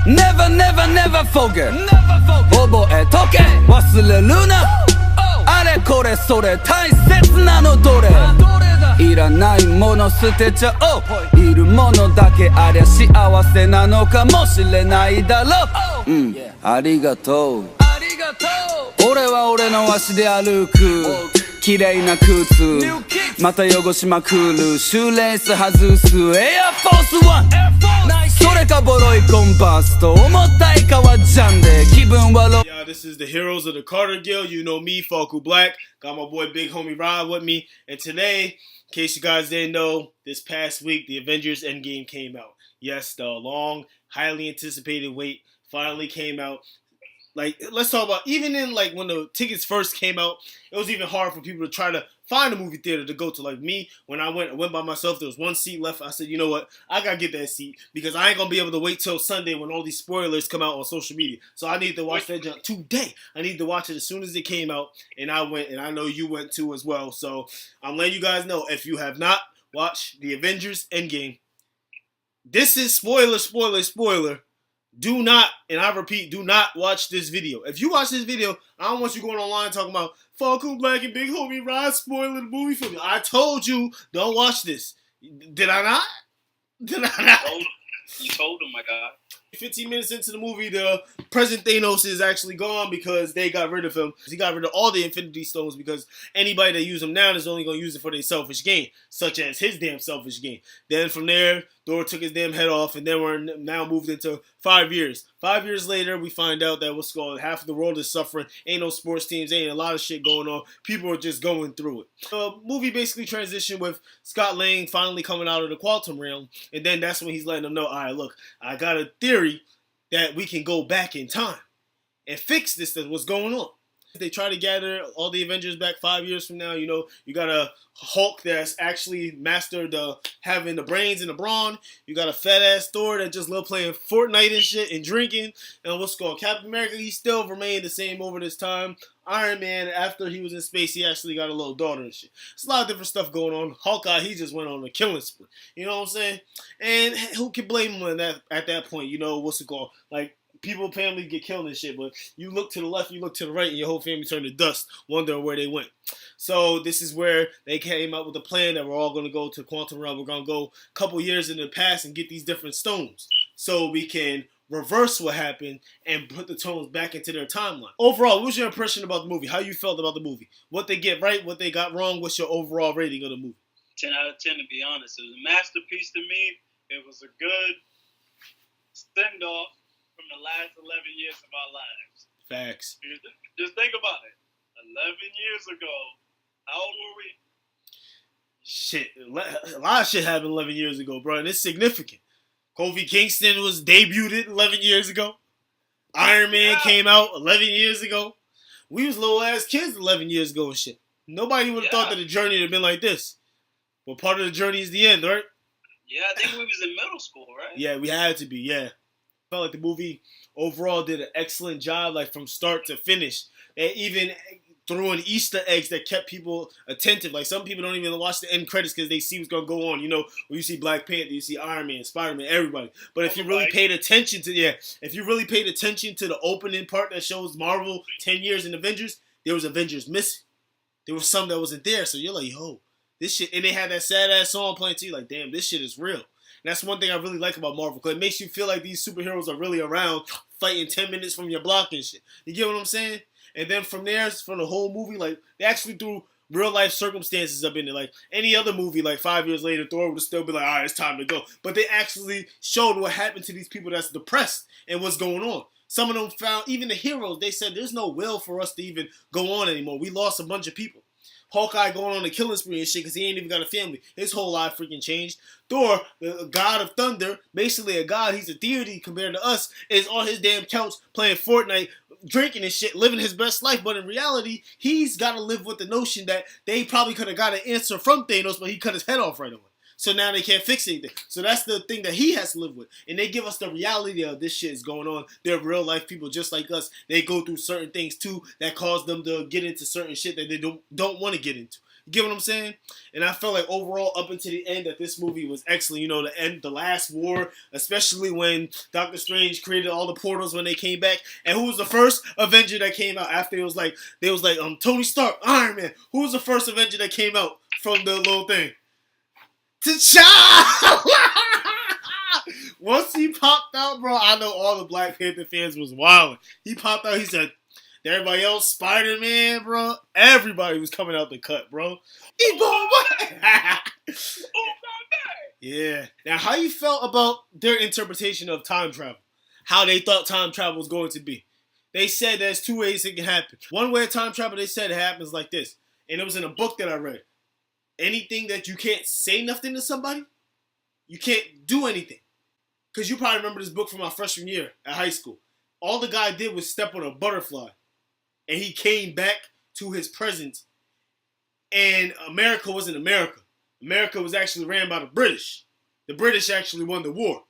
Never never never forget 覚えとけ忘れるなあれこれそれ大切なのどれいらないもの捨てちゃおういるものだけありゃ幸せなのかもしれないだろううんありがとう俺は俺の足で歩く綺麗な靴また汚しまくるシューレース外すエアフォースワンそれかボロいコンパスと重たい革ジャンで気分はロ Yeah, this is the Heroes of the Carter Guild. You know me, Falco Black. Got my boy Big Homie Rod with me. And today, in case you guys didn't know, this past week, the Avengers Endgame came out. Yes, the long, highly anticipated wait finally came out. Like, let's talk about, even in, like, when the tickets first came out, it was even hard for people to try to find a movie theater to go to. Like me, when I went by myself, there was one seat left. I said, you know what? I gotta get that seat because I ain't gonna be able to wait till Sunday when all these spoilers come out on social media. So I need to watch that jump today. I need to watch it as soon as it came out. And I went, and I know you went too as well. So I'm letting you guys know, if you have not watched the Avengers Endgame, this is spoiler. Do not, and I repeat, do not watch this video. If you watch this video, I don't want you going online talking about Falco Black and Big Homie Rod spoiling the movie for me. I told you, don't watch this. Did I not? Did I not? You told him, my God. 15 minutes into the movie, the President Thanos is actually gone because they got rid of him. He got rid of all the Infinity Stones because anybody that use them now is only going to use it for their selfish gain, such as his damn selfish gain. Then from there, Thor took his damn head off, and then we're now moved into 5 years. 5 years later, we find out that what's going on, half of the world is suffering. Ain't no sports teams, ain't a lot of shit going on. People are just going through it. The movie basically transitioned with Scott Lang finally coming out of the quantum realm, and then that's when he's letting them know, all right, look, I got a theory that we can go back in time and fix this, what's going on. They try to gather all the Avengers back 5 years from now. You know, you got a Hulk that's actually mastered having the brains and the brawn. You got a fat-ass Thor that just love playing Fortnite and shit and drinking. And what's called Captain America, he still remained the same over this time. Iron Man, after he was in space, he actually got a little daughter and shit. There's a lot of different stuff going on. Hawkeye, he just went on a killing spree. You know what I'm saying? And who can blame him at that point? You know, what's it called? Like, people, family get killed and shit, but you look to the left, you look to the right, and your whole family turned to dust, wondering where they went. So this is where they came up with a plan that we're all going to go to Quantum Realm. We're going to go a couple years in the past and get these different stones so we can reverse what happened and put the tones back into their timeline. Overall, what was your impression about the movie? How you felt about the movie? What they get right, what they got wrong? What's your overall rating of the movie? 10 out of 10, to be honest. It was a masterpiece to me. It was a good send-off from the last 11 years of our lives. Facts. Just think about it. 11 years ago, how old were we? Shit, a lot of shit happened 11 years ago, bro, and it's significant. Kofi Kingston was debuted 11 years ago. Iron Man came out 11 years ago. We was little ass kids 11 years ago and shit. Nobody would have thought that the journey would have been like this. But part of the journey is the end, right? Yeah, I think we was in middle school, right? Yeah, we had to be, yeah. Felt like the movie overall did an excellent job, like from start to finish. They even threw in Easter eggs that kept people attentive. Like some people don't even watch the end credits because they see what's gonna go on. You know, when you see Black Panther, you see Iron Man, Spider-Man, everybody. But if you really paid attention to the opening part that shows Marvel 10 years in Avengers, there was Avengers missing. There was some that wasn't there. So you're like, yo, this shit, and they had that sad ass song playing to you, like, damn, this shit is real. And that's one thing I really like about Marvel, because it makes you feel like these superheroes are really around fighting 10 minutes from your block and shit. You get what I'm saying? And then from there, from the whole movie, like, they actually threw real life circumstances up in there. Like, any other movie, like 5 years later, Thor would still be like, all right, it's time to go. But they actually showed what happened to these people that's depressed and what's going on. Some of them found, even the heroes, they said there's no will for us to even go on anymore. We lost a bunch of people. Hawkeye going on a killing spree and shit because he ain't even got a family. His whole life freaking changed. Thor, the god of thunder, basically a god, he's a deity compared to us, is on his damn couch playing Fortnite, drinking and shit, living his best life. But in reality, he's got to live with the notion that they probably could have got an answer from Thanos, but he cut his head off right away. So now they can't fix anything. So that's the thing that he has to live with. And they give us the reality of this shit is going on. They're real life people just like us. They go through certain things too that cause them to get into certain shit that they don't want to get into. You get what I'm saying? And I felt like overall, up until the end, that this movie was excellent. You know, the last war, especially when Doctor Strange created all the portals when they came back. And who was the first Avenger that came out after it was like Tony Stark, Iron Man. Who was the first Avenger that came out from the little thing? T'Challa! Once he popped out, bro, I know all the Black Panther fans was wilding. He popped out, he said, everybody else, Spider-Man, bro, everybody was coming out the cut, bro. Yeah. Now, how you felt about their interpretation of time travel? How they thought time travel was going to be? They said there's two ways it can happen. One way of time travel, they said it happens like this. And it was in a book that I read. Anything that you can't say nothing to somebody, you can't do anything. Because you probably remember this book from my freshman year at high school. All the guy did was step on a butterfly. And he came back to his present. And America wasn't America. America was actually ran by the British. The British actually won the war.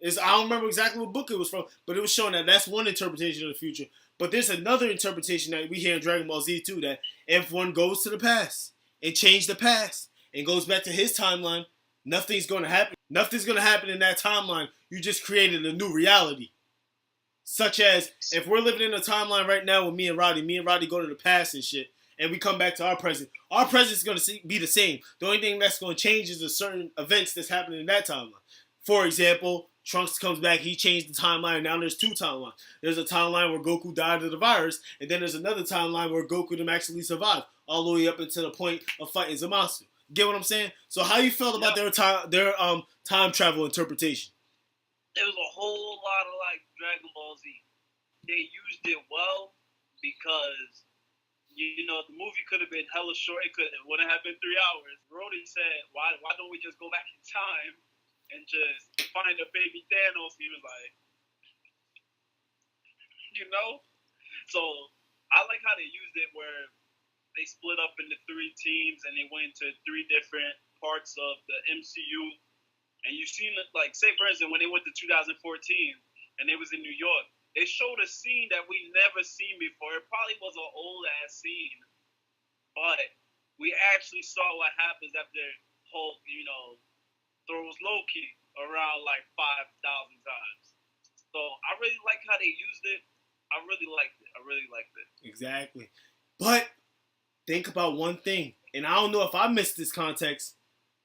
I don't remember exactly what book it was from, but it was showing that that's one interpretation of the future. But there's another interpretation that we hear in Dragon Ball Z too, that if one goes to the past and change the past and goes back to his timeline, nothing's going to happen. Nothing's going to happen in that timeline. You just created a new reality. Such as, if we're living in a timeline right now with me and Roddy go to the past and shit, and we come back to our present is going to be the same. The only thing that's going to change is the certain events that's happening in that timeline. For example, Trunks comes back, he changed the timeline, now there's two timelines. There's a timeline where Goku died of the virus, and then there's another timeline where Goku didn't actually survive, all the way up until the point of fighting Zamasu. Get what I'm saying? So how you felt about their time travel interpretation? There was a whole lot of like Dragon Ball Z. They used it well because you know the movie could have been hella short. It wouldn't have been 3 hours. Brody said, "Why don't we just go back in time and just find a baby Thanos?" He was like, you know. So I like how they used it where they split up into 3 teams and they went to 3 different parts of the MCU. And you seen it, like, say for instance, when they went to 2014 and they was in New York, they showed a scene that we never seen before. It probably was an old ass scene, but we actually saw what happens after Hulk, you know, throws Loki around like 5,000 times. So I really like how they used it. I really liked it. Exactly. But think about one thing, and I don't know if I missed this context,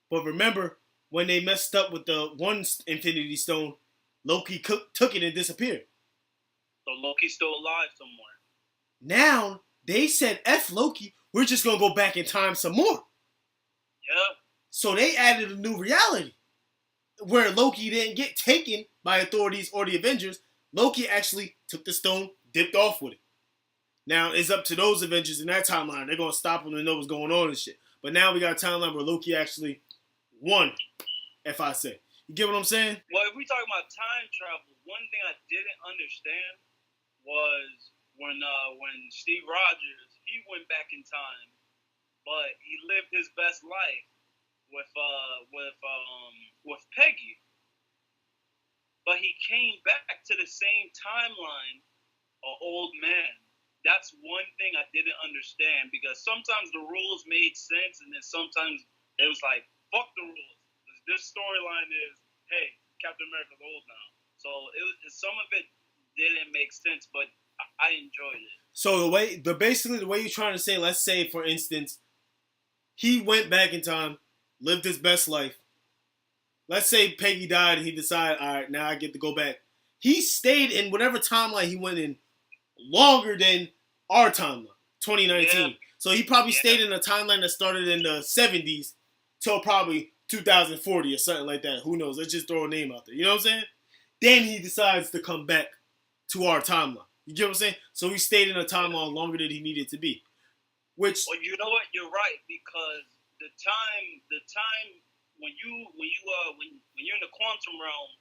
but remember when they messed up with the one Infinity Stone, Loki took it and disappeared. So Loki's still alive somewhere. Now, they said, F Loki, we're just going to go back in time some more. Yeah. So they added a new reality where Loki didn't get taken by authorities or the Avengers. Loki actually took the stone, dipped off with it. Now, it's up to those Avengers in that timeline. They're going to stop him and know what's going on and shit. But now we got a timeline where Loki actually won, if I say. You get what I'm saying? Well, if we talk about time travel, one thing I didn't understand was when Steve Rogers, he went back in time, but he lived his best life with Peggy. But he came back to the same timeline, an old man. That's one thing I didn't understand, because sometimes the rules made sense, and then sometimes it was like, fuck the rules. This storyline is, hey, Captain America's old now. So some of it didn't make sense, but I enjoyed it. So basically the way you're trying to say, let's say for instance, he went back in time, lived his best life. Let's say Peggy died and he decided, all right, now I get to go back. He stayed in whatever timeline he went in longer than our timeline, 2019. Yeah. So he probably stayed in a timeline that started in the 70s till probably 2040 or something like that. Who knows? Let's just throw a name out there. You know what I'm saying? Then he decides to come back to our timeline. You get what I'm saying? So he stayed in a timeline longer than he needed to be. Which, well, you know what? You're right, because the time when you're in the quantum realm,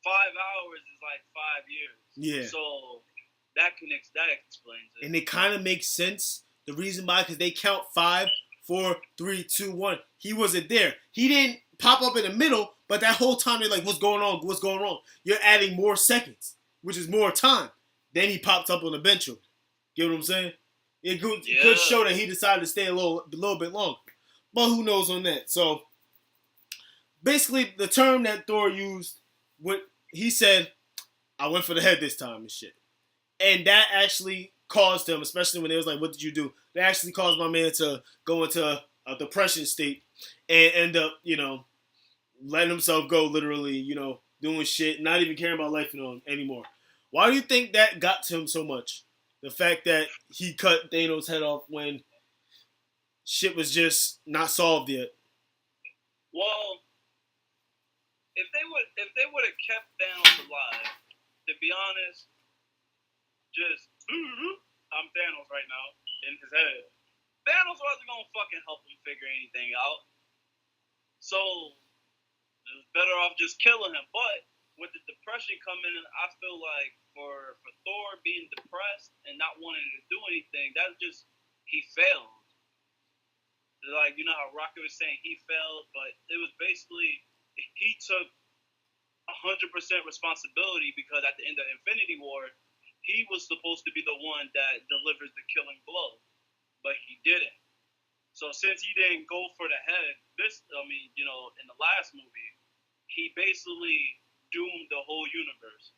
5 hours is like 5 years. Yeah. So that explains it. And it kind of makes sense. The reason why, because they count 5, 4, 3, 2, 1. He wasn't there. He didn't pop up in the middle, but that whole time they're like, what's going on? What's going on? You're adding more seconds, which is more time. Then he popped up on the bench. Get what I'm saying? It could show that he decided to stay a little bit longer. But who knows on that? So basically, the term that Thor used, he said, "I went for the head this time" and shit, and that actually caused him, especially when it was like, "What did you do?" That actually caused my man to go into a depression state and end up, letting himself go, literally, doing shit, not even caring about life anymore. Why do you think that got to him so much? The fact that he cut Thanos' head off when shit was just not solved yet. Well, if they would have kept Thanos alive, to be honest, just I'm Thanos right now in his head. Thanos wasn't gonna fucking help him figure anything out. So it was better off just killing him. But with the depression coming in, I feel like for Thor being depressed and not wanting to do anything, that's just he failed. Like, you know how Rocket was saying he failed, but it was basically he took 100% responsibility because at the end of Infinity War, he was supposed to be the one that delivers the killing blow, but he didn't. So since he didn't go for the head, in the last movie, he basically doomed the whole universe.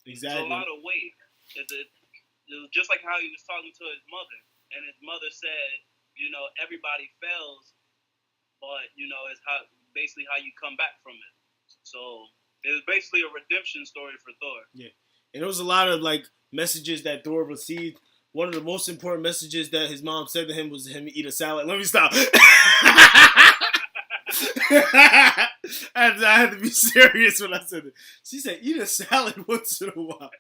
Exactly. It's a lot of weight. It was just like how he was talking to his mother, and his mother said, everybody fails, but it's basically how you come back from it. So it was basically a redemption story for Thor. Yeah, and there was a lot of messages that Thor received. One of the most important messages that his mom said to him was him eat a salad. Let me stop. I had to be serious when I said it. She said, "Eat a salad once in a while."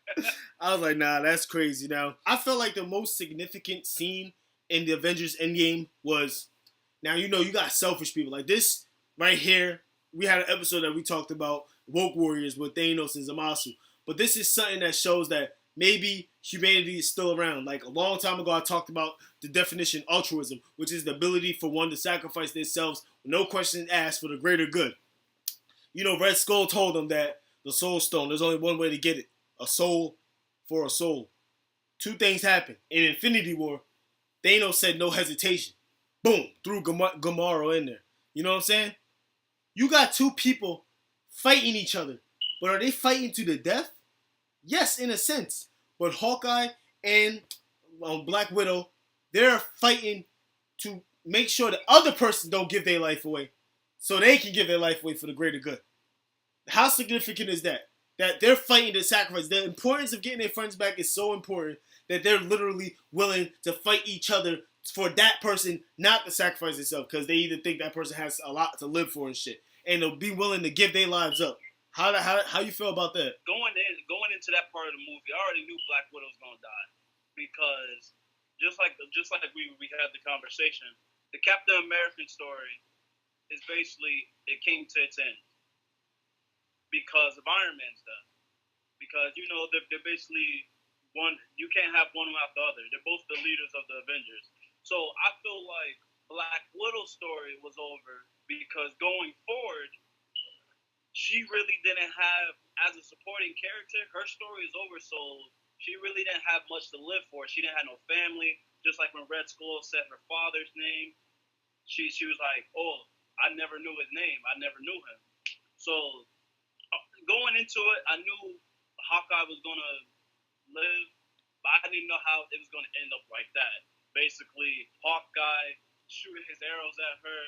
I was like, "Nah, that's crazy." Now, I felt like the most significant scene in the Avengers Endgame was, now you got selfish people like this right here. We had an episode that we talked about woke warriors with Thanos and Zamasu, but this is something that shows that maybe humanity is still around. Like a long time ago, I talked about the definition altruism, which is the ability for one to sacrifice themselves with no questions asked for the greater good. Red Skull told them that the Soul Stone, there's only one way to get it. A soul for a soul. Two things happened. In Infinity War, Thanos said no hesitation. Boom, threw Gamora in there. You know what I'm saying? You got two people fighting each other. But are they fighting to the death? Yes, in a sense. But Hawkeye and Black Widow, they're fighting to make sure the other person don't give their life away, so they can give their life away for the greater good. How significant is that? That they're fighting to sacrifice. The importance of getting their friends back is so important that they're literally willing to fight each other for that person not to sacrifice themselves because they either think that person has a lot to live for and shit, and they'll be willing to give their lives up. How you feel about that? Going into that part of the movie, I already knew Black Widow's gonna die because just like we had the conversation, the Captain American story is basically it came to its end because of Iron Man's death. Because they're basically one. You can't have one without the other. They're both the leaders of the Avengers. So I feel like Black Widow's story was over because going forward, she really didn't have, as a supporting character, her story is over, so she really didn't have much to live for. She didn't have no family, just like when Red Skull said her father's name. She was like, "Oh, I never knew his name. I never knew him." So going into it, I knew Hawkeye was going to live, but I didn't know how it was going to end up like that. Basically, Hawkeye shooting his arrows at her,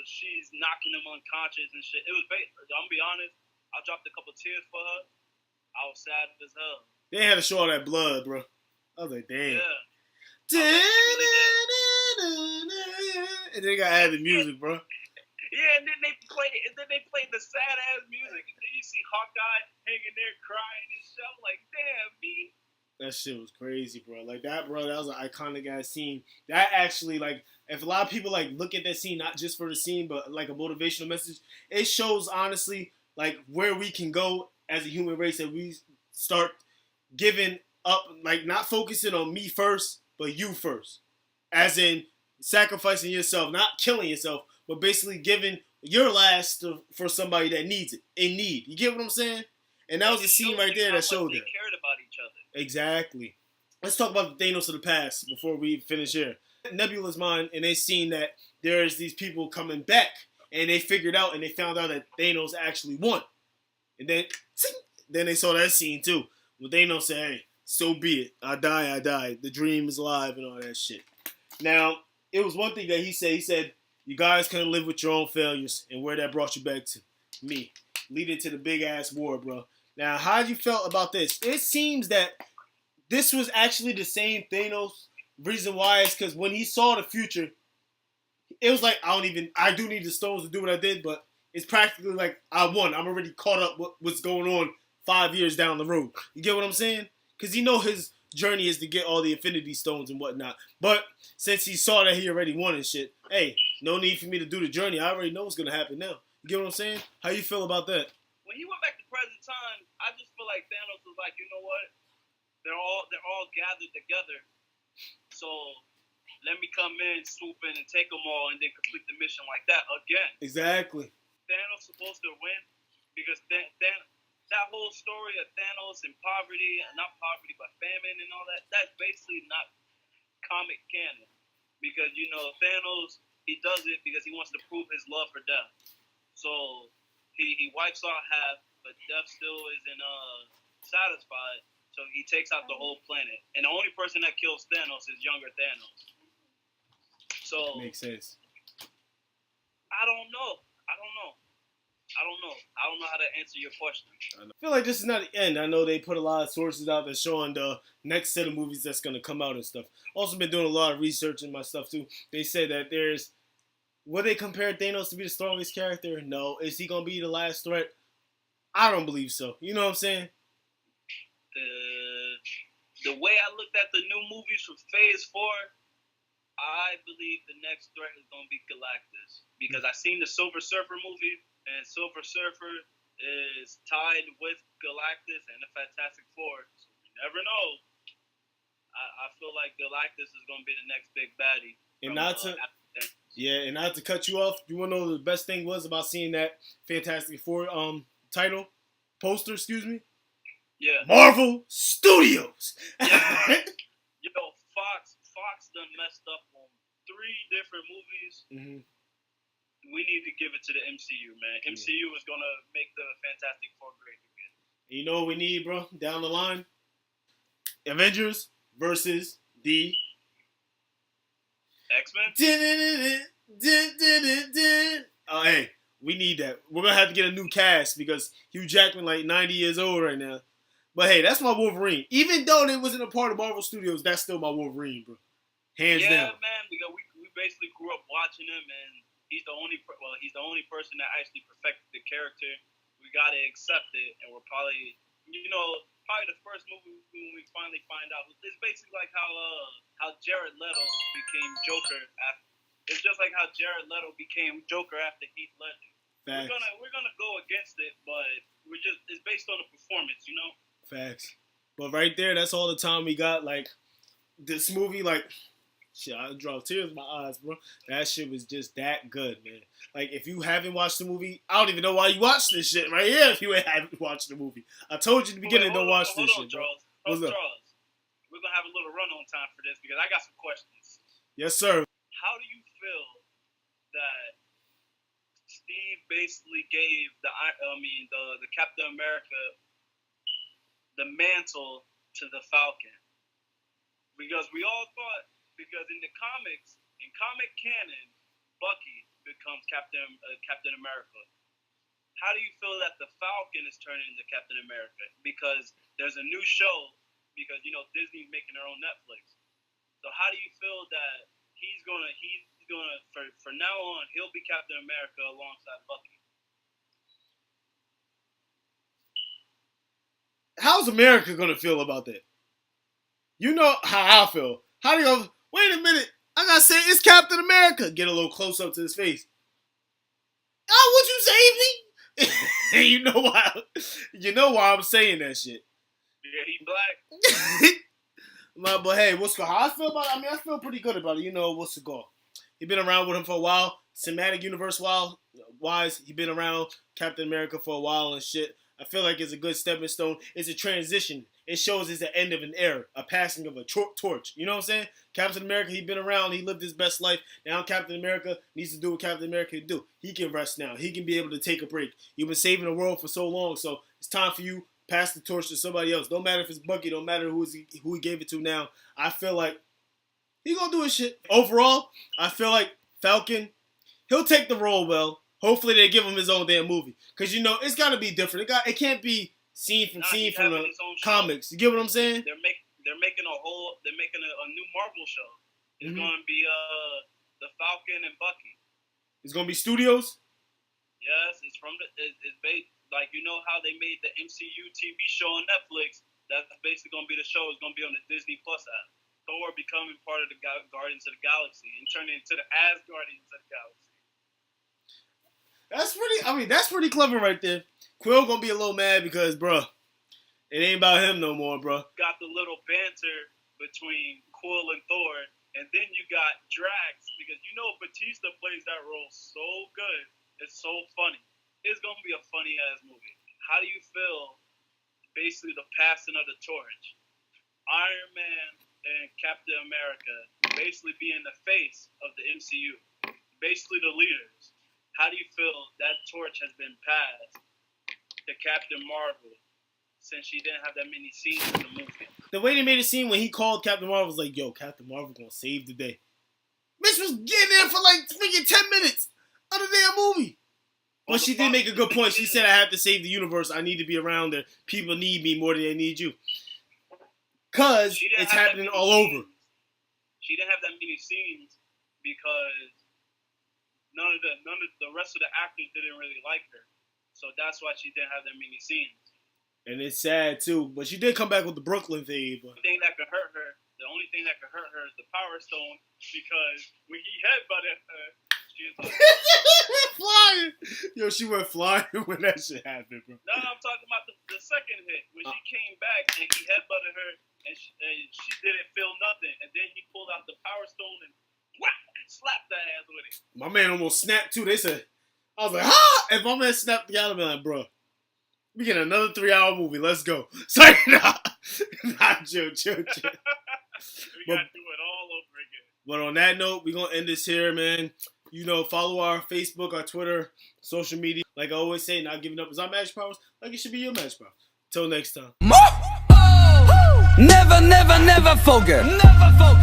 she's knocking him unconscious and shit. It was, I'm gonna be honest, I dropped a couple tears for her. I was sad as hell. They had to show all that blood, bro. I was like, damn. Yeah. And they got added music, bro. Yeah, and then they played the sad ass music, and then you see Hawkeye hanging there crying and shit. I'm like, damn, B. That shit was crazy, bro. Like that, bro. That was an iconic ass scene. That actually, if a lot of people look at that scene not just for the scene, but like a motivational message, it shows honestly where we can go as a human race, that we start giving up, not focusing on me first, but you first, as in sacrificing yourself, not killing yourself, but basically giving your last for somebody that needs it, in need. You get what I'm saying? And that was a scene right there that showed that. They cared about each other. Exactly. let's talk about the Thanos of the past before we finish here. Nebula's mind, and they seen that there's these people coming back, and they figured out and they found out that Thanos actually won. And then they saw that scene too. When Thanos said, hey, so be it. I die. The dream is alive and all that shit. Now, it was one thing that he said. He said, you guys couldn't live with your own failures, and where that brought you back to. Me. Leading to the big-ass war, bro. Now, how you felt about this? It seems that this was actually the same Thanos. Reason why is because when he saw the future, it was like, I do need the stones to do what I did, but it's practically like, I won. I'm already caught up with what's going on 5 years down the road. You get what I'm saying? Because you know his journey is to get all the Infinity Stones and whatnot. But since he saw that he already won and shit, hey, no need for me to do the journey. I already know what's going to happen now. You get what I'm saying? How you feel about that? When he went back to present time, I just feel like Thanos was like, you know what? They're all gathered together. So let me come in, swoop in, and take them all, and then complete the mission like that again. Exactly. Thanos supposed to win because that whole story of Thanos and poverty, not poverty, but famine and all that, that's basically not comic canon. Because, you know, Thanos, he does it because he wants to prove his love for death. So he wipes out half, but death still isn't satisfied. So he takes out the whole planet. And the only person that kills Thanos is younger Thanos. So makes sense. I don't know how to answer your question. I feel like this is not the end. I know they put a lot of sources out there showing the next set of movies that's going to come out and stuff. Also been doing a lot of research in my stuff too. They say that would they compare Thanos to be the strongest character? No. Is he going to be the last threat? I don't believe so. You know what I'm saying? The way I looked at the new movies from Phase 4, I believe the next threat is going to be Galactus. Because I seen the Silver Surfer movie, and Silver Surfer is tied with Galactus and the Fantastic Four. So we never know. I feel like Galactus is going to be the next big baddie. And not to cut you off, you want to know the best thing was about seeing that Fantastic Four poster, excuse me? Yeah. Marvel Studios. Yeah. You know, Fox done messed up on 3 different movies. Mm-hmm. We need to give it to the MCU, man. MCU is going to make the Fantastic Four great again. You know what we need, bro? Down the line? Avengers versus the X-Men? Oh, hey, we need that. We're going to have to get a new cast because Hugh Jackman like 90 years old right now. But hey, that's my Wolverine. Even though it wasn't a part of Marvel Studios, that's still my Wolverine, bro. Hands down. Yeah, man, because we basically grew up watching him, and he's the only person that actually perfected the character. We gotta accept it, and we're probably the first movie when we finally find out. It's basically like how Jared Leto became Joker. It's just like how Jared Leto became Joker after Heath Ledger. Facts. We're gonna go against it, but it's based on the performance, you know. Facts. But right there, that's all the time we got. Like, this movie, like, shit, I draw tears in my eyes, bro. That shit was just that good, man. Like, if you haven't watched the movie, I don't even know why you watched this shit right here if you haven't watched the movie. I told you in the beginning, don't watch this shit, bro. Charles, we're going to have a little run-on time for this because I got some questions. Yes, sir. How do you feel that Steve basically gave the Captain America the mantle to the Falcon? Because we all thought, because in the comics, in comic canon, Bucky becomes Captain America. How do you feel that the Falcon is turning into Captain America? Because there's a new show, because Disney's making their own Netflix. So how do you feel that he's gonna for now on he'll be Captain America alongside Bucky? How's America gonna feel about that? You know how I feel. How do you go, wait a minute, I gotta say it's Captain America. Get a little close up to his face. Oh, would you save me? And you know why I'm saying that shit. Yeah, he black. But hey, how I feel about it? I mean, I feel pretty good about it. What's the goal? He been around with him for a while. Cinematic universe wise, he been around Captain America for a while and shit. I feel like it's a good stepping stone. It's a transition. it shows it's the end of an era, a passing of a torch. You know what I'm saying? Captain America, he been around, he lived his best life. Now Captain America needs to do what Captain America can do. He can rest now. He can be able to take a break. You've been saving the world for so long, so it's time for you. Pass the torch to somebody else. Don't matter if it's Bucky. Don't matter who he gave it to now. I feel like he gonna do his shit. Overall, I feel like Falcon, he'll take the role well. Hopefully they give him his own damn movie. Because, you know, it's got to be different. It can't be scene from the comics. You get what I'm saying? They're making a new Marvel show. It's going to be the Falcon and Bucky. It's going to be studios? Yes, it's based, like, you know how they made the MCU TV show on Netflix? That's basically going to be the show. It's going to be on the Disney Plus app. Thor becoming part of the Guardians of the Galaxy and turning into the Asgardians of the Galaxy. That's pretty clever right there. Quill gonna be a little mad because, bruh, it ain't about him no more, bruh. Got the little banter between Quill and Thor, and then you got Drax, because you know Batista plays that role so good. It's so funny. It's gonna be a funny ass movie. How do you feel? Basically, the passing of the torch. Iron Man and Captain America basically being the face of the MCU, basically the leaders. How do you feel that torch has been passed to Captain Marvel since she didn't have that many scenes in the movie? The way they made it seem when he called Captain Marvel was like, yo, Captain Marvel gonna save the day. Bitch was getting there for like freaking 10 minutes of the damn movie. But she did make a good point. She said, I have to save the universe. I need to be around there. People need me more than they need you. Because it's happening all over. She didn't have that many scenes because none of the rest of the actors didn't really like her. So that's why she didn't have that many scenes. And it's sad too. But she did come back with the Brooklyn thing. But the only thing that could hurt her is the Power Stone, because when he headbutted her, she was like, flying. Yo, she went flying when that shit happened, bro. No, I'm talking about the second hit. When she came back and he headbutted her and she didn't feel nothing. And then he pulled out the Power Stone and whack, slapped that ass with it. My man almost snapped too. They said, I was like, ha! If my man snapped the other man, like, bro, we get another 3-hour movie. Let's go. Sorry, nah, chill. We gotta do it all over again. But on that note, we're gonna end this here, man. You know, follow our Facebook, our Twitter, social media. Like I always say, not giving up is our magic powers. Like it should be your magic power. Till next time. Never, never, never forget.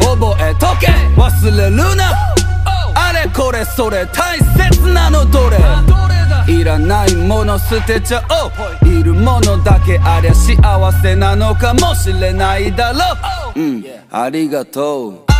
Obo e toke. Wasureru na. Are kore sore. Taisetsu na no dore. Iranai mono sutechao. Iru mono dake aria shiawase na no kamoshire nai daro. Arigatou.